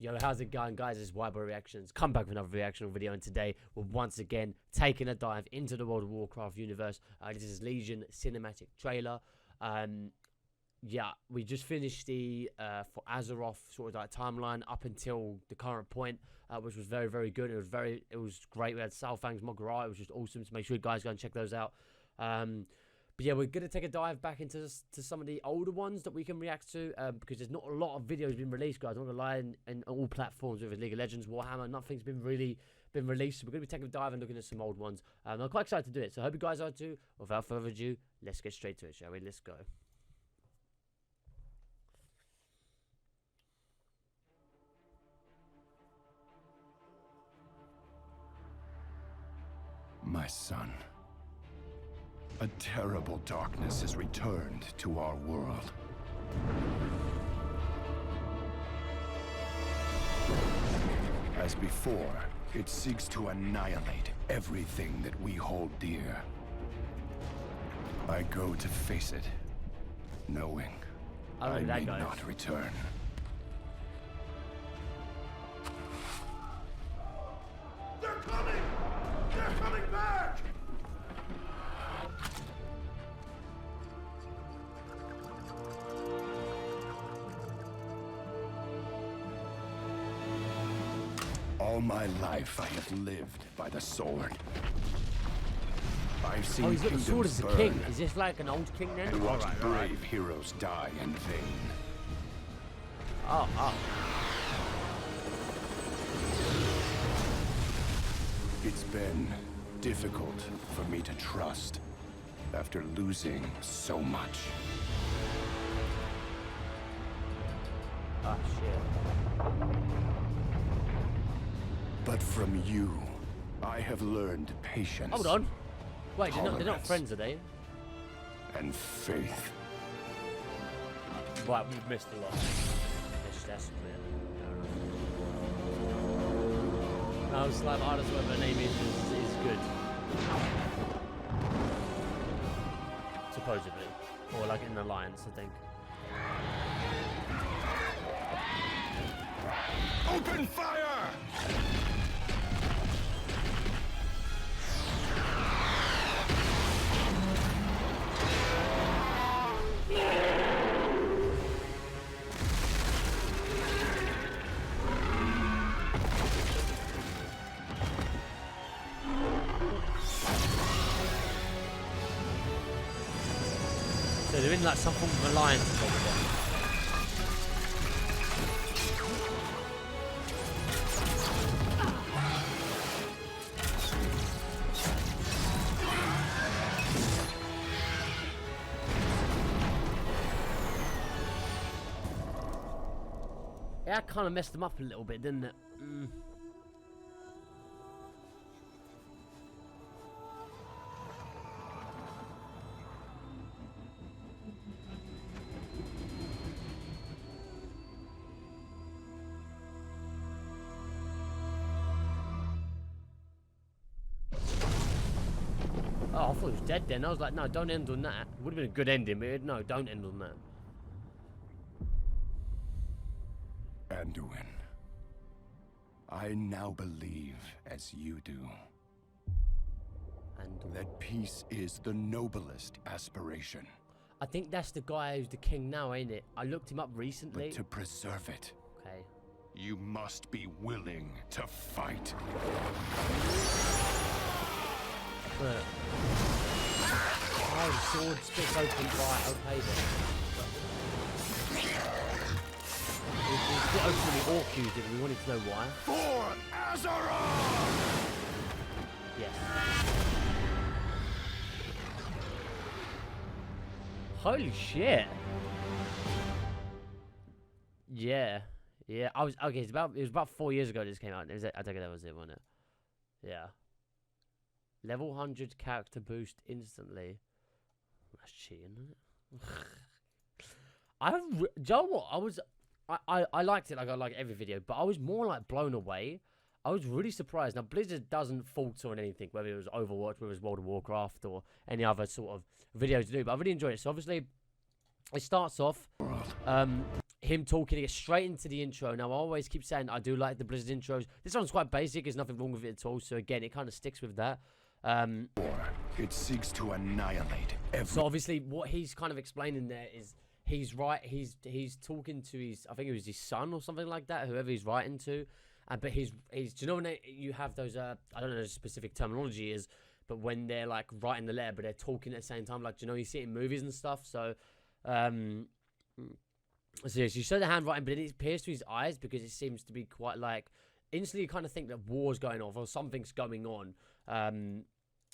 Yo, how's it going, guys? It's Wyber Reactions. Come back with another reactional video, and today we're once again taking a dive into the World of Warcraft universe. This is Legion cinematic trailer. Yeah, we just finished the for Azeroth sort of like timeline up until the current point, which was very, very good. It was great. We had Salfang's Mogwai. It was just awesome. So make sure you guys go and check those out. But yeah, we're going to take a dive back into some of the older ones that we can react to, because there's not a lot of videos been released, guys. I'm not going to lie, in all platforms, with League of Legends, Warhammer, nothing's been really been released. So we're going to be taking a dive and looking at some old ones. I'm quite excited to do it, so I hope you guys are too. Without further ado, let's get straight to it, shall we? Let's go. My son, a terrible darkness has returned to our world. As before, it seeks to annihilate everything that we hold dear. I go to face it, knowing I may not return. They're coming! They're coming back! All my life I have lived by the sword. I've seen he's got the sword as a king. burn Is this like an old king then? and watched brave heroes die in vain. Oh. It's been difficult for me to trust after losing so much. Oh, shit. But from you, I have learned patience. Hold on. Wait, they're not tolerance, friends, are they? and faith. Right, we've missed a lot. That's clear. No, Slime Artist, whatever her name is good. Supposedly. Or like in the Alliance, I think. Open fire! So they're in like some form of alliance over there. Yeah, that kind of messed them up a little bit, didn't it? Oh, I thought he was dead then. I was like, no, don't end on that. Would have been a good ending, but no, don't end on that. Anduin, I now believe, as you do, And that peace is the noblest aspiration. I think that's the guy who's the king now, ain't it? I looked him up recently. But to preserve it, Okay. you must be willing to fight. Look. Oh, the sword splits open. Right, okay then. It split open when the orc used it, and we wanted to know why. For Azeroth! Yes. Holy shit. Yeah. Yeah. I was okay, it was about 4 years ago this came out. I think that was it, wasn't it? Yeah. Level 100 character boost instantly. That's cheating, isn't it? Do you know what? I liked it like I like every video, but I was more like blown away. I was really surprised. Now, Blizzard doesn't falter on anything, whether it was Overwatch, whether it was World of Warcraft, or any other sort of video to do, but I really enjoyed it. So, obviously, it starts off, him talking, he gets straight into the intro. Now, I always keep saying I do like the Blizzard intros. This one's quite basic. There's nothing wrong with it at all. So, again, it kind of sticks with that. It seeks to annihilate every... So, obviously, what he's kind of explaining there is he's talking to his, I think it was his son or something like that, whoever he's writing to. But he's do you know when you have those, I don't know what the specific terminology is, but when they're like writing the letter, but they're talking at the same time, like, do you know, you see it in movies and stuff. So, so you show the handwriting, but it appears to his eyes because it seems to be quite like, instantly you kind of think that war's going off or something's going on.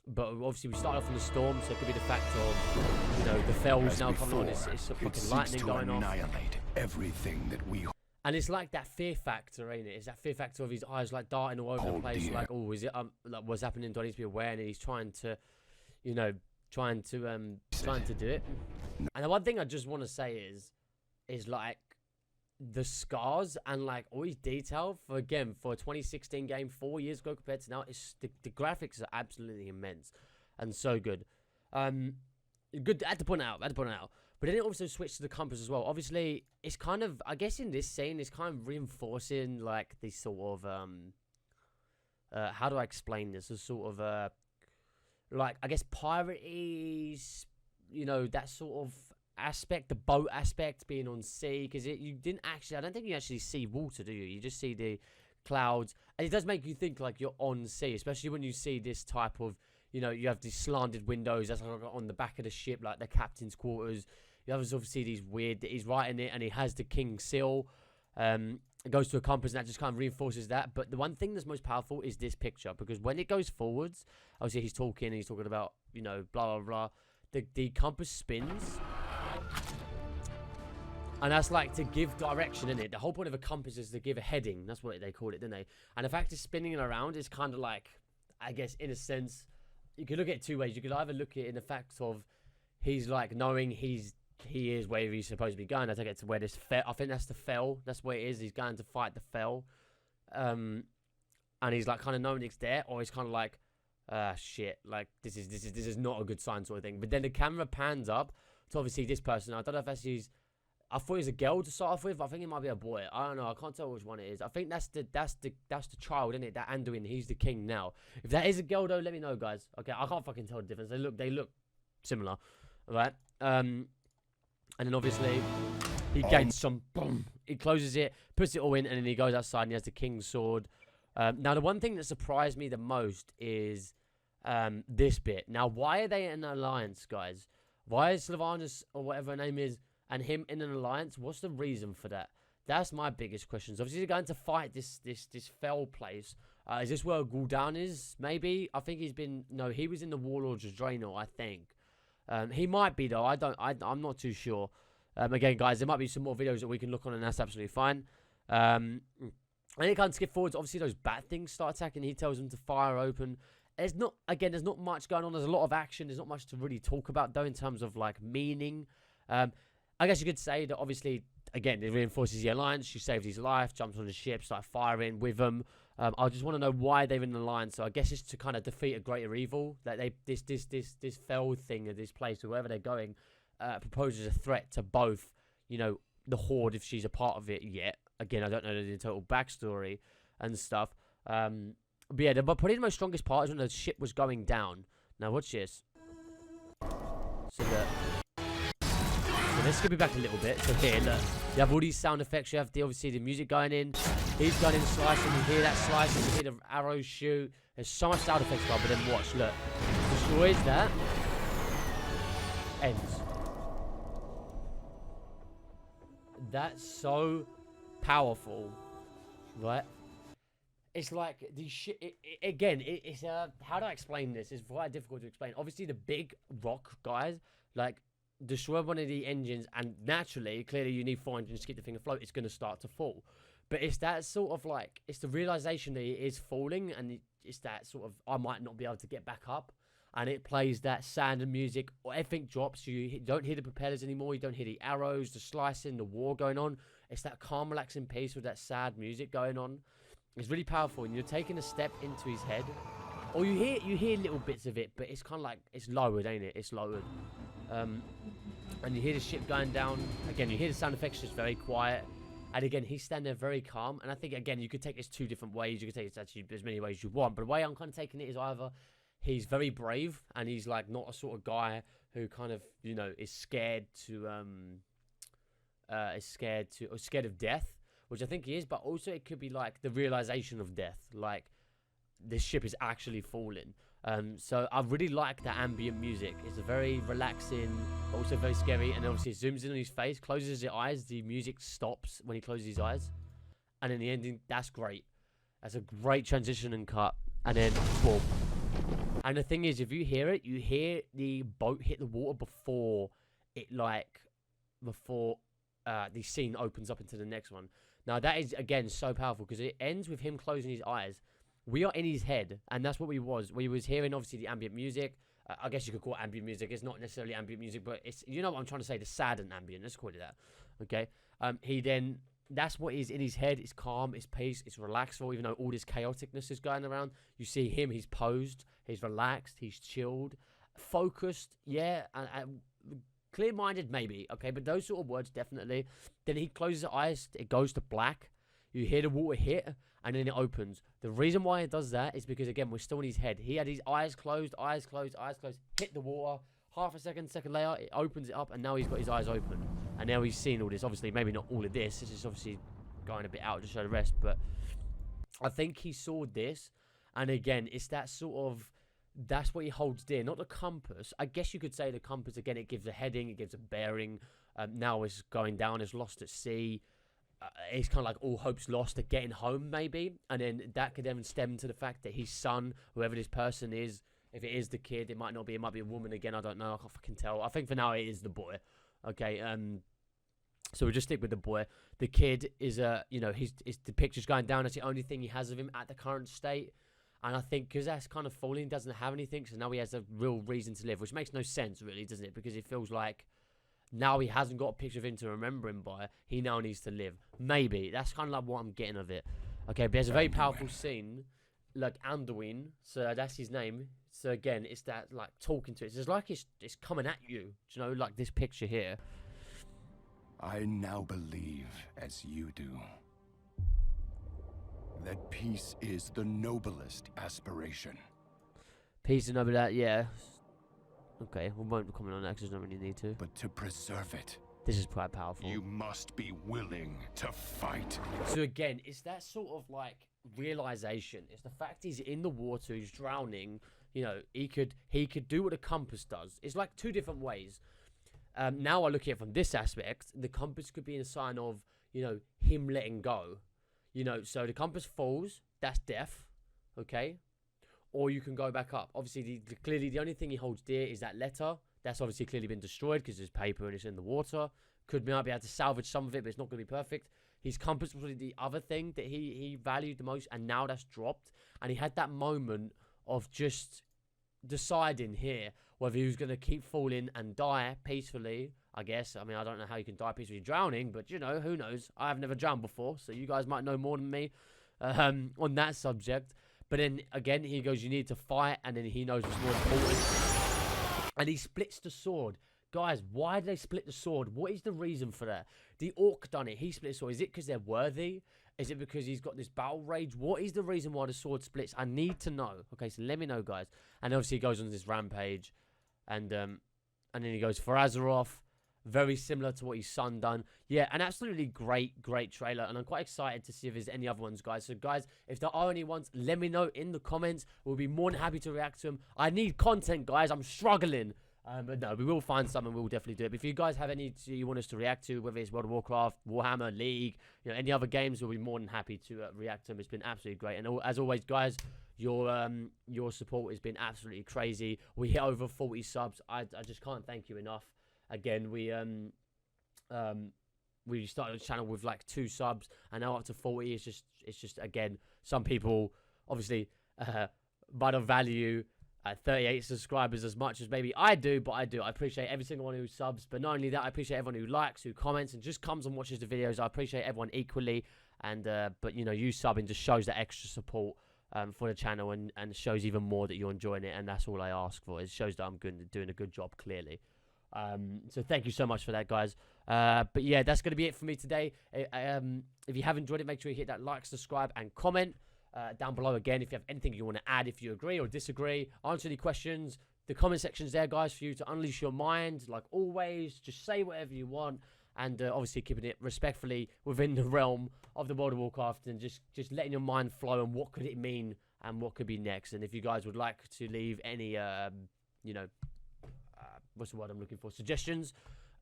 But obviously we start off in the storm, so it could be the fact of, you know, the fells now coming on, it's fucking lightning going off. Annihilate everything that we... And it's like that fear factor, ain't it? It's that fear factor of his eyes like darting all over the place. Like, oh, is it like what's happening? Do I need to be aware? And he's trying to, you know, trying to do it. And the one thing I just want to say is like the scars and like all his detail for a 2016 game 4 years ago compared to now, it's the graphics are absolutely immense and so good. Good at the point out. But then it also switched to the compass as well. Obviously, it's kind of, I guess in this scene, it's kind of reinforcing like this sort of, how do I explain this? A sort of, like, I guess piratey, you know, that sort of aspect, the boat aspect, being on sea. Because you didn't actually, I don't think you actually see water, do you? You just see the clouds. And it does make you think like you're on sea, especially when you see this type of, you know, you have these slanted windows that's like on the back of the ship, like the captain's quarters. You obviously these weird, he's writing it and he has the king's seal. It goes to a compass and that just kind of reinforces that. But the one thing that's most powerful is this picture, because when it goes forwards, obviously he's talking about, you know, blah, blah, blah. The compass spins. And that's like to give direction, isn't it? The whole point of a compass is to give a heading. That's what they called it, didn't they? And the fact it's spinning it around is kind of like, I guess, in a sense, you could look at it two ways. You could either look at it in the fact of he's like knowing he is where he's supposed to be going. I think it's where this fell. I think that's the fell. That's where it is. He's going to fight the fell. And he's like kind of knowing it's there, or he's kind of like, shit, like this is not a good sign sort of thing. But then the camera pans up to obviously this person. I don't know if that's his. I thought it was a girl to start off with. I think it might be a boy. I don't know. I can't tell which one it is. I think that's the child, isn't it? That Anduin. He's the king now. If that is a girl though, let me know, guys. Okay, I can't fucking tell the difference. They look similar, right? And then obviously he gains some. Boom. He closes it, puts it all in, and then he goes outside and he has the king's sword. Now the one thing that surprised me the most is this bit. Now, why are they in an alliance, guys? Why is Sylvanas or whatever her name is and him in an alliance? What's the reason for that? That's my biggest question. So obviously they're going to fight this fell place. Is this where Gul'dan is? Maybe. I think he's been. No, he was in the Warlords of Draenor, I think. He might be though. I'm not too sure. Again, guys, there might be some more videos that we can look on, and that's absolutely fine. And it can't skip forwards. Obviously, those bat things start attacking. He tells them to fire open. There's not much going on. There's a lot of action. There's not much to really talk about though in terms of like meaning. I guess you could say that obviously, again, it reinforces the alliance. She saved his life, jumps on the ship, started firing with him. I just want to know why they're in an alliance. So I guess it's to kind of defeat a greater evil. That this fell thing of this place, or wherever they're going, proposes a threat to both, you know, the Horde if she's a part of it yet. Again, I don't know the total backstory and stuff. But yeah, but probably the most strongest part is when the ship was going down. Now watch this. So let's skip it back a little bit. So here, look, you have all these sound effects. You have obviously the music going in. He's going in slicing. You hear that slicing. You hear the arrows shoot. There's so much sound effects, but then watch. Look, destroys that. Ends. That's so powerful, right? It's like the shit. It's how do I explain this? It's quite difficult to explain. Obviously, the big rock guys like destroy one of the engines, and naturally, clearly, you need 4 engines to keep the thing afloat. It's going to start to fall. But it's that sort of like, it's the realization that it is falling, and it's that sort of, I might not be able to get back up. And it plays that sound and music, or everything drops. You don't hear the propellers anymore. You don't hear the arrows, the slicing, the war going on. It's that calm, relaxing peace with that sad music going on. It's really powerful, and you're taking a step into his head. Or you hear little bits of it, but it's kind of like, it's lowered, ain't it? It's lowered. and you hear the ship going down. Again, you hear the sound effects just very quiet. And again, he's standing there very calm. And I think, again, you could take this two different ways. You could take it actually as many ways as you want. But the way I'm kind of taking it is either he's very brave and he's like not a sort of guy who kind of, you know, is scared of death, which I think he is. But also it could be like the realization of death, like this ship is actually falling. So I really like the ambient music. It's a very relaxing, but also very scary. And obviously it zooms in on his face, closes his eyes. The music stops when he closes his eyes. And in the ending, that's great. That's a great transition and cut. And then, boom. And the thing is, if you hear it, you hear the boat hit the water before the scene opens up into the next one. Now that is, again, so powerful because it ends with him closing his eyes. We are in his head, and that's what we was. We was hearing, obviously, the ambient music. I guess you could call it ambient music. It's not necessarily ambient music, but it's, you know what I'm trying to say, the sad and ambient. Let's call it that, okay? That's what is in his head. It's calm, it's peace, it's relaxful, even though all this chaoticness is going around. You see him, he's posed, he's relaxed, he's chilled, focused, yeah, and clear-minded, maybe, okay? But those sort of words, definitely. Then he closes his eyes, it goes to black. You hear the water hit, and then it opens. The reason why it does that is because, again, we're still in his head. He had his eyes closed, hit the water. Half a second later, it opens it up, and now he's got his eyes open. And now he's seen all this. Obviously, maybe not all of this. This is obviously going a bit out to show the rest. But I think he saw this. And again, it's that sort of... That's what he holds dear. Not the compass. I guess you could say the compass, again, it gives a heading. It gives a bearing. Now it's going down. It's lost at sea. It's kind of like all hopes lost at getting home, maybe. And then that could then stem to the fact that his son, whoever this person is, if it is the kid, it might not be. It might be a woman again. I don't know. I can't fucking tell. I think for now it is the boy. Okay. So we'll just stick with the boy. The kid is the picture's going down. That's the only thing he has of him at the current state. And I think because that's kind of falling, doesn't have anything. So now he has a real reason to live, which makes no sense, really, doesn't it? Because it feels like now he hasn't got a picture of him to remember him by. He now needs to live. Maybe. That's kind of like what I'm getting of it. Okay, but there's a very powerful scene, like Anduin. So that's his name. So again, it's that like talking to it. It's like it's coming at you. Do you know, like this picture here. I now believe, as you do, that peace is the noblest aspiration. Peace and over that, yeah. Okay, we won't comment on that because there's not really need to. But to preserve it, this is quite powerful. You must be willing to fight. So again, it's that sort of like realization. It's the fact he's in the water, he's drowning. You know, he could do what a compass does. It's like two different ways. Now I look at it from this aspect. The compass could be a sign of, you know, him letting go. You know, so the compass falls, that's death, okay? Or you can go back up. Obviously, clearly the only thing he holds dear is that letter. That's obviously clearly been destroyed because there's paper and it's in the water. Might be able to salvage some of it, but it's not going to be perfect. His compass was the other thing that he valued the most, and now that's dropped. And he had that moment of just deciding here whether he was going to keep falling and die peacefully, I guess. I mean, I don't know how you can die peacefully drowning, but, you know, who knows? I've never drowned before, so you guys might know more than me on that subject. But then, again, he goes, you need to fight, and then he knows what's more important. And he splits the sword. Guys, why did they split the sword? What is the reason for that? The orc done it. He split the sword. Is it because they're worthy? Is it because he's got this battle rage? What is the reason why the sword splits? I need to know. Okay, so let me know, guys. And obviously he goes on this rampage. And then he goes for Azeroth. Very similar to what his son done. Yeah, an absolutely great trailer. And I'm quite excited to see if there's any other ones, guys. So, guys, if there are any ones, let me know in the comments. We'll be more than happy to react to them. I need content, guys. I'm struggling. But no, we will find some and we'll definitely do it. But if you guys have any you want us to react to, whether it's World of Warcraft, Warhammer, League, you know, any other games, we'll be more than happy to react to them. It's been absolutely great. And as always, guys, your support has been absolutely crazy. We hit over 40 subs. I just can't thank you enough. Again, we started the channel with like 2 subs and now up to 40. It's just again, some people obviously might not value 38 subscribers as much as maybe I do, but I do. I appreciate every single one who subs, but not only that, I appreciate everyone who likes, who comments, and just comes and watches the videos. I appreciate everyone equally, and but you know, you subbing just shows that extra support for the channel, and shows even more that you're enjoying it, and that's all I ask for. It shows that I'm doing a good job, clearly. So thank you so much for that, guys. But yeah, that's going to be it for me today. If you have enjoyed it, make sure you hit that like, subscribe, and comment down below. Again, if you have anything you want to add, if you agree or disagree, answer any questions. The comment section's there, guys, for you to unleash your mind. Like always, just say whatever you want. And obviously keeping it respectfully within the realm of the World of Warcraft, and just letting your mind flow and what could it mean and what could be next. And if you guys would like to leave any, what's the word I'm looking for, suggestions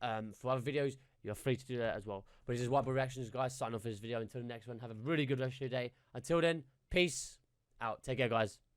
for other videos, you're free to do that as well. But this is Whiteboard Reactions, guys. Sign off for this video. Until the next one, have a really good rest of your day. Until then, peace out. Take care, guys.